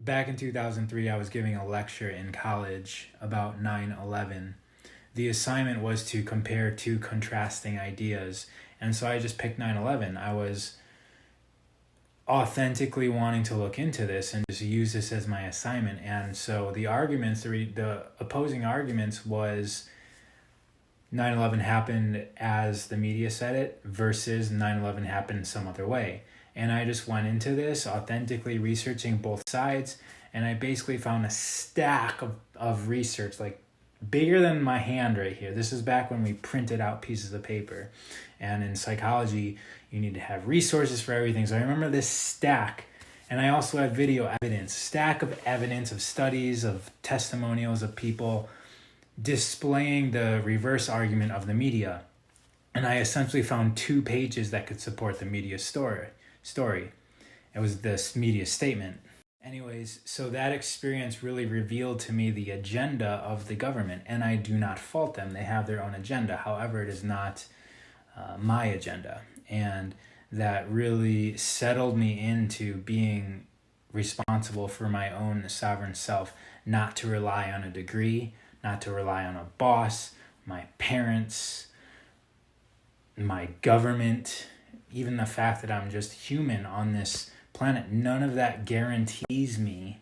back in 2003, I was giving a lecture in college about 9/11. The assignment was to compare two contrasting ideas. And so I just picked 9/11. I was authentically wanting to look into this and just use this as my assignment. And so the arguments, the opposing arguments was 9/11 happened as the media said it versus 9/11 happened some other way. And I just went into this authentically researching both sides, and I basically found a stack of research, like bigger than my hand right here. This is back when we printed out pieces of paper. And in psychology, you need to have resources for everything. So I remember this stack, and I also have video evidence, stack of evidence of studies, of testimonials of people displaying the reverse argument of the media. And I essentially found 2 pages that could support the media story. It was this media statement. Anyways, so that experience really revealed to me the agenda of the government, and I do not fault them. They have their own agenda. However, it is not my agenda. And that really settled me into being responsible for my own sovereign self, not to rely on a degree, not to rely on a boss, my parents, my government, even the fact that I'm just human on this planet. None of that guarantees me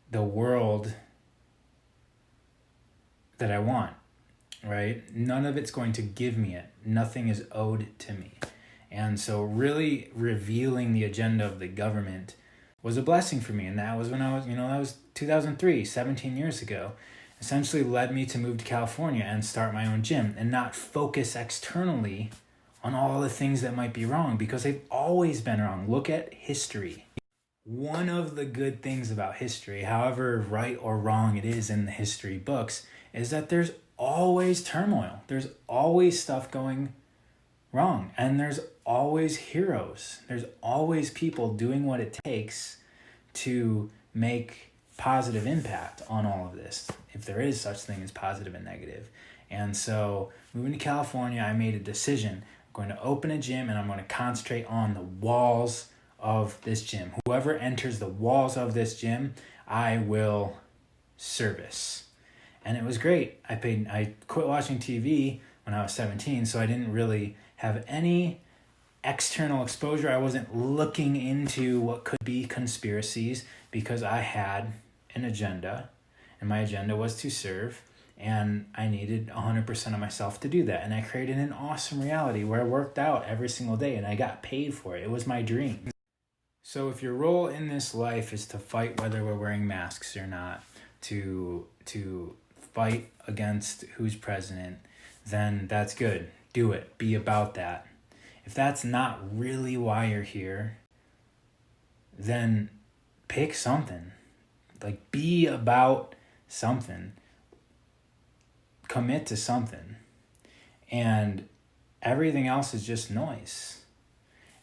the world that I want, right? None of it's going to give me it. Nothing is owed to me. And so really revealing the agenda of the government was a blessing for me. And that was when I was, that was 2003, 17 years ago. Essentially led me to move to California and start my own gym and not focus externally on all the things that might be wrong, because they've always been wrong. Look at history. One of the good things about history, however right or wrong it is in the history books, is that there's always turmoil. There's always stuff going wrong. And there's always heroes. There's always people doing what it takes to make positive impact on all of this, if there is such thing as positive and negative. And so moving to California, I made a decision. I'm going to open a gym, and I'm going to concentrate on the walls of this gym. Whoever enters the walls of this gym, I will service. And it was great. I quit watching TV when I was 17, so I didn't really have any external exposure. I wasn't looking into what could be conspiracies because I had an agenda, and my agenda was to serve, and I needed 100% of myself to do that. And I created an awesome reality where I worked out every single day and I got paid for it. It was my dream. So if your role in this life is to fight whether we're wearing masks or not, to fight against who's president, then that's good. Do it. Be about that. If that's not really why you're here, then pick something. Like, be about something. Commit to something. And everything else is just noise.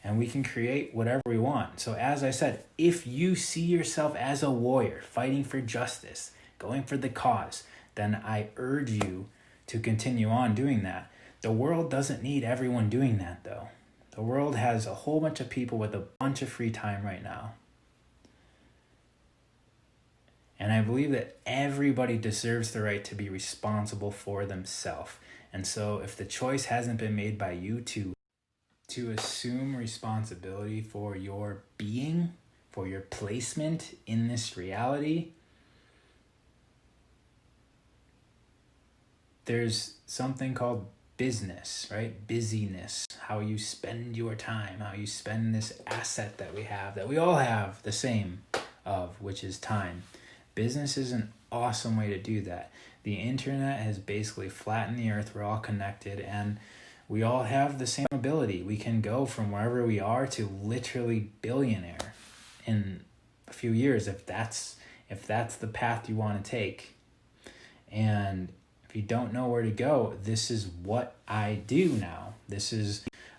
And we can create whatever we want. So as I said, if you see yourself as a warrior, fighting for justice, going for the cause, then I urge you to continue on doing that. The world doesn't need everyone doing that, though. The world has a whole bunch of people with a bunch of free time right now. And I believe that everybody deserves the right to be responsible for themselves. And so if the choice hasn't been made by you to assume responsibility for your being, for your placement in this reality, there's something called business, right? Busyness, how you spend your time, how you spend this asset that we have, that we all have the same of, which is time. Business is an awesome way to do that. The internet has basically flattened the earth. We're all connected, and we all have the same ability. We can go from wherever we are to literally billionaire in a few years if that's the path you want to take. And if you don't know where to go, this is what I do now.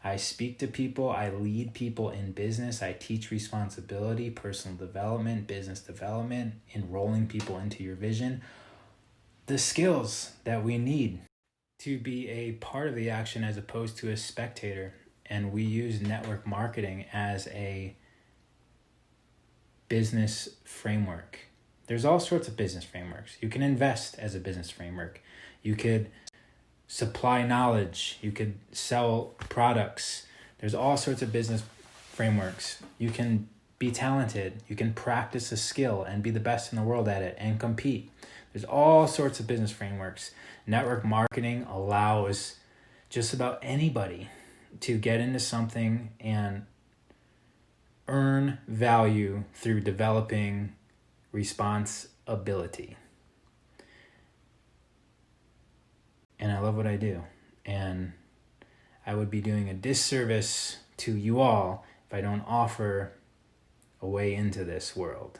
I speak to people, I lead people in business, I teach responsibility, personal development, business development, enrolling people into your vision. The skills that we need to be a part of the action as opposed to a spectator. And we use network marketing as a business framework. There's all sorts of business frameworks. You can invest as a business framework. You could supply knowledge. You could sell products. There's all sorts of business frameworks. You can be talented. You can practice a skill and be the best in the world at it and compete. There's all sorts of business frameworks. Network marketing allows just about anybody to get into something and earn value through developing responsibility. And I love what I do. And I would be doing a disservice to you all if I don't offer a way into this world.